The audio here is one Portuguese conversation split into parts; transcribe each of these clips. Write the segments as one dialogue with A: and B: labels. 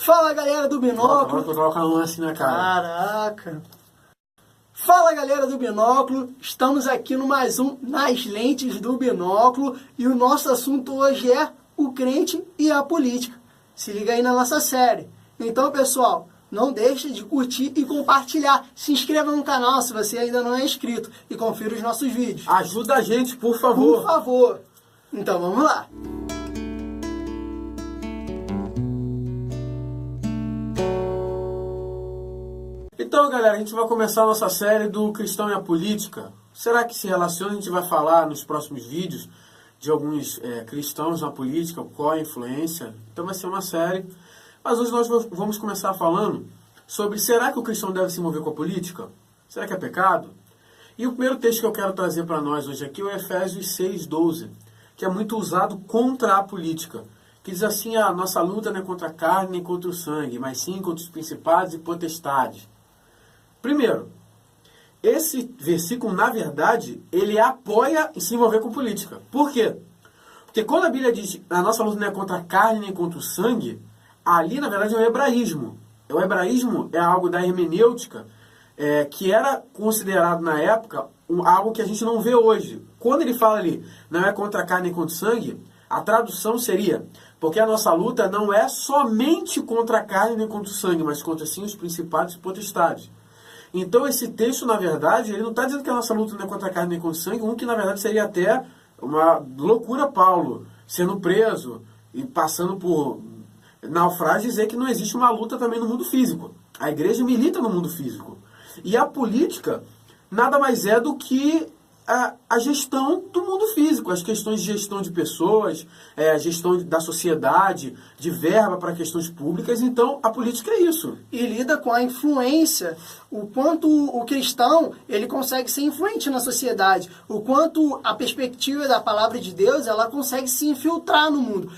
A: Fala galera do Binóculo.
B: Agora que eu coloco a mão assim na cara.
A: Caraca. Fala galera do Binóculo, estamos aqui no mais um Nas Lentes do Binóculo e o nosso assunto hoje é o crente e a política. Se liga aí na nossa série. Então pessoal, não deixe de curtir e compartilhar. Se inscreva no canal se você ainda não é inscrito e confira os nossos vídeos.
B: Ajuda a gente, por favor.
A: Por favor. Então vamos lá.
B: Então, galera, a gente vai começar a nossa série do Cristão e a Política. Será que se relaciona? A gente vai falar nos próximos vídeos de alguns cristãos na política, qual a influência. Então vai ser uma série. Mas hoje nós vamos começar falando sobre será que o cristão deve se envolver com a política? Será que é pecado? E o primeiro texto que eu quero trazer para nós hoje aqui é o Efésios 6:12, que é muito usado contra a política. Que diz assim, a nossa luta não é contra a carne nem contra o sangue, mas sim contra os principados e potestades. Primeiro, esse versículo, na verdade, ele apoia em se envolver com política. Por quê? Porque quando a Bíblia diz a nossa luta não é contra a carne nem contra o sangue, ali, na verdade, é o hebraísmo. O hebraísmo é algo da hermenêutica que era considerado, na época, algo que a gente não vê hoje. Quando ele fala ali, não é contra a carne nem contra o sangue, a tradução seria, porque a nossa luta não é somente contra a carne nem contra o sangue, mas contra, sim, os principados e potestades. Então esse texto, na verdade, ele não está dizendo que a nossa luta não é contra a carne nem contra o sangue, que na verdade seria até uma loucura Paulo, sendo preso e passando por naufrágio, dizer que não existe uma luta também no mundo físico. A igreja milita no mundo físico. E a política nada mais é do que a gestão do mundo físico, as questões de gestão de pessoas, a gestão da sociedade, de verba para questões públicas. Então, a política é isso.
A: E lida com a influência, o quanto o cristão ele consegue ser influente na sociedade, o quanto a perspectiva da palavra de Deus ela consegue se infiltrar no mundo.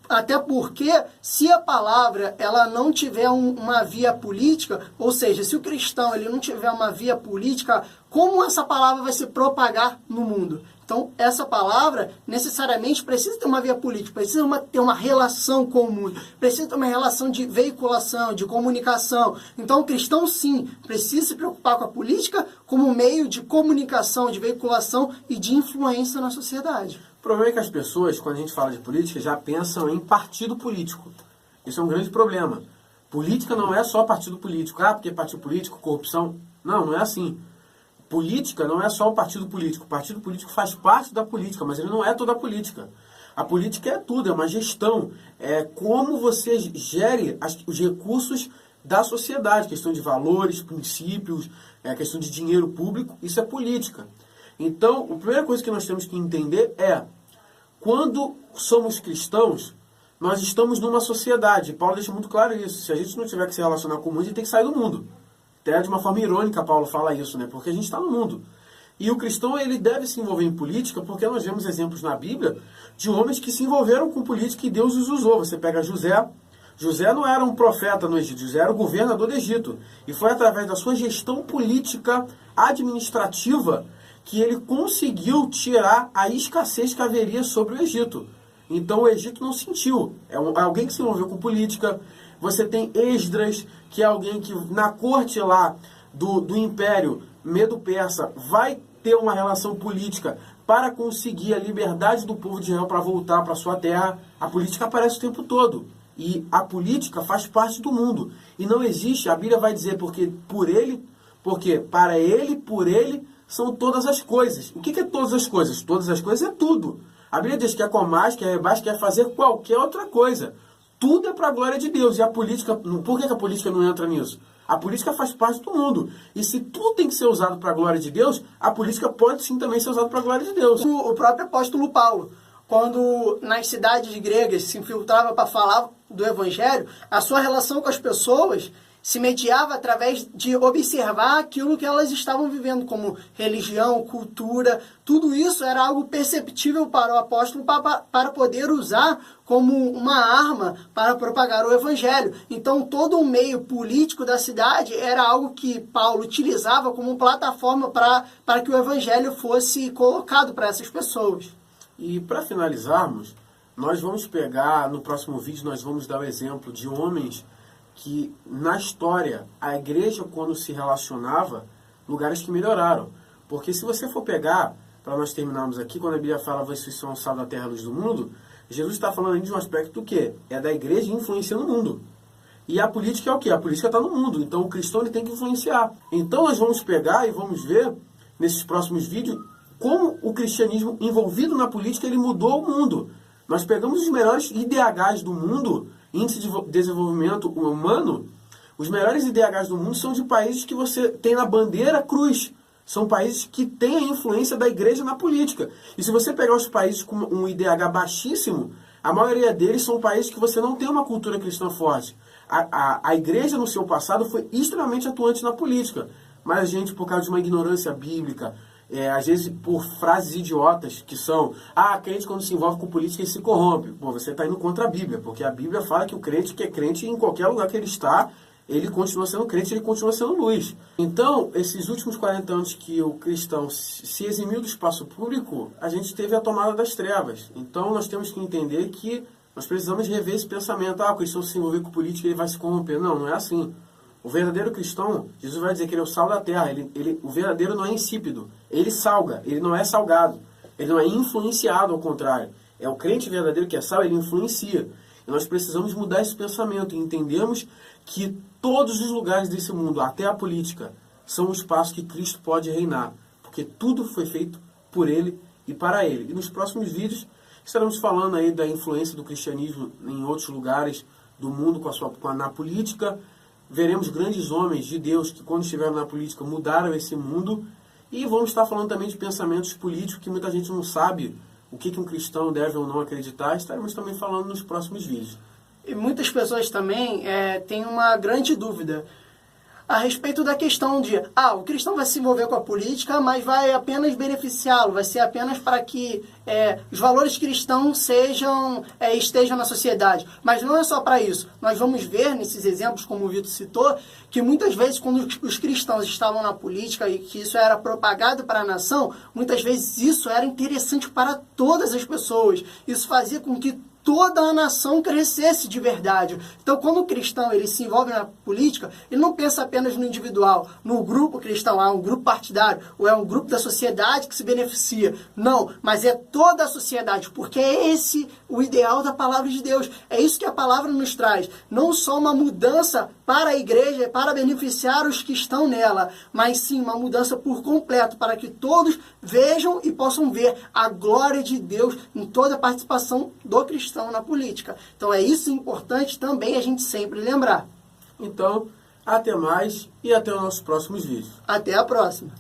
A: Até porque, se a palavra ela não tiver uma via política, ou seja, se o cristão ele não tiver uma via política, como essa palavra vai se propagar no mundo? Então, essa palavra necessariamente precisa ter uma via política, precisa ter uma relação com o mundo, precisa ter uma relação de veiculação, de comunicação. Então, o cristão, sim, precisa se preocupar com a política como meio de comunicação, de veiculação e de influência na sociedade.
B: O problema é que as pessoas, quando a gente fala de política, já pensam em partido político. Isso é um grande problema. Política não é só partido político. Porque partido político, corrupção. Não, não é assim. Política não é só o partido político. O partido político faz parte da política, mas ele não é toda a política. A política é tudo, é uma gestão. É como você gere os recursos da sociedade. Questão de valores, princípios, questão de dinheiro público. Isso é política. Então, a primeira coisa que nós temos que entender é, quando somos cristãos, nós estamos numa sociedade. Paulo deixa muito claro isso. Se a gente não tiver que se relacionar com o mundo, a gente tem que sair do mundo. Até de uma forma irônica, Paulo fala isso, né? Porque a gente está no mundo. E o cristão, ele deve se envolver em política, porque nós vemos exemplos na Bíblia de homens que se envolveram com política e Deus os usou. Você pega José. José não era um profeta no Egito, José era o governador do Egito. E foi através da sua gestão política, administrativa, que ele conseguiu tirar a escassez que haveria sobre o Egito. Então o Egito não sentiu. É alguém que se envolveu com política. Você tem Esdras, que é alguém que na corte lá do Império Medo-Persa vai ter uma relação política para conseguir a liberdade do povo de Israel para voltar para sua terra. A política aparece o tempo todo. E a política faz parte do mundo. E não existe, a Bíblia vai dizer, porque para ele, por ele, são todas as coisas. O que é todas as coisas? Todas as coisas é tudo. A Bíblia diz que é comais, que é rebaixa, que é fazer qualquer outra coisa. Tudo é para a glória de Deus. E a política, por que a política não entra nisso? A política faz parte do mundo. E se tudo tem que ser usado para a glória de Deus, a política pode sim também ser usada para a glória de Deus.
A: O próprio apóstolo Paulo, quando nas cidades gregas se infiltrava para falar do evangelho, a sua relação com as pessoas se mediava através de observar aquilo que elas estavam vivendo, como religião, cultura. Tudo isso era algo perceptível para o apóstolo para poder usar como uma arma para propagar o evangelho. Então, todo o meio político da cidade era algo que Paulo utilizava como plataforma para que o evangelho fosse colocado para essas pessoas.
B: E para finalizarmos, nós vamos pegar, no próximo vídeo, nós vamos dar o exemplo de homens que na história a igreja, quando se relacionava, lugares que melhoraram. Porque se você for pegar, para nós terminarmos aqui, quando a Bíblia fala vocês são o sal da terra, a luz do mundo, Jesus está falando aí de um aspecto do quê? É da igreja influenciando o mundo. E a política é o quê? A política está no mundo, então o cristão ele tem que influenciar. Então nós vamos pegar e vamos ver, nesses próximos vídeos, como o cristianismo envolvido na política ele mudou o mundo. Nós pegamos os melhores IDHs do mundo, Índice de Desenvolvimento Humano, os melhores IDHs do mundo são de países que você tem na bandeira cruz. São países que têm a influência da igreja na política. E se você pegar os países com um IDH baixíssimo, a maioria deles são países que você não tem uma cultura cristã forte. A igreja no seu passado foi extremamente atuante na política. Mas a gente, por causa de uma ignorância bíblica, às vezes por frases idiotas, que são, crente quando se envolve com política ele se corrompe. Pô, você está indo contra a Bíblia, porque a Bíblia fala que o crente que é crente em qualquer lugar que ele está, ele continua sendo crente, ele continua sendo luz. Então, esses últimos 40 anos que o cristão se eximiu do espaço público, a gente teve a tomada das trevas. Então, nós temos que entender que nós precisamos rever esse pensamento. O cristão se envolver com política, ele vai se corromper. Não, não é assim. O verdadeiro cristão, Jesus vai dizer que ele é o sal da terra. O verdadeiro não é insípido. Ele salga, ele não é salgado. Ele não é influenciado, ao contrário. É o crente verdadeiro que é sal, ele influencia. E nós precisamos mudar esse pensamento e entendermos que todos os lugares desse mundo, até a política, são um espaço que Cristo pode reinar. Porque tudo foi feito por Ele e para Ele. E nos próximos vídeos estaremos falando aí da influência do cristianismo em outros lugares do mundo na política. Veremos grandes homens de Deus que, quando estiveram na política, mudaram esse mundo. E vamos estar falando também de pensamentos políticos que muita gente não sabe o que um cristão deve ou não acreditar. Estaremos também falando nos próximos vídeos.
A: E muitas pessoas também têm uma grande dúvida a respeito da questão de, o cristão vai se envolver com a política, mas vai apenas beneficiá-lo, vai ser apenas para que os valores cristãos estejam na sociedade. Mas não é só para isso. Nós vamos ver nesses exemplos, como o Vitor citou, que muitas vezes quando os cristãos estavam na política e que isso era propagado para a nação, muitas vezes isso era interessante para todas as pessoas. Isso fazia com que toda a nação crescesse de verdade. Então, quando o cristão ele se envolve na política, ele não pensa apenas no individual, no grupo cristão, um grupo partidário, ou é um grupo da sociedade que se beneficia. Não, mas é toda a sociedade, porque é esse o ideal da palavra de Deus. É isso que a palavra nos traz. Não só uma mudança para a igreja, para beneficiar os que estão nela, mas sim uma mudança por completo, para que todos vejam e possam ver a glória de Deus em toda a participação do cristão na política. Então é isso importante também a gente sempre lembrar.
B: Então, até mais e até os nossos próximos vídeos.
A: Até a próxima.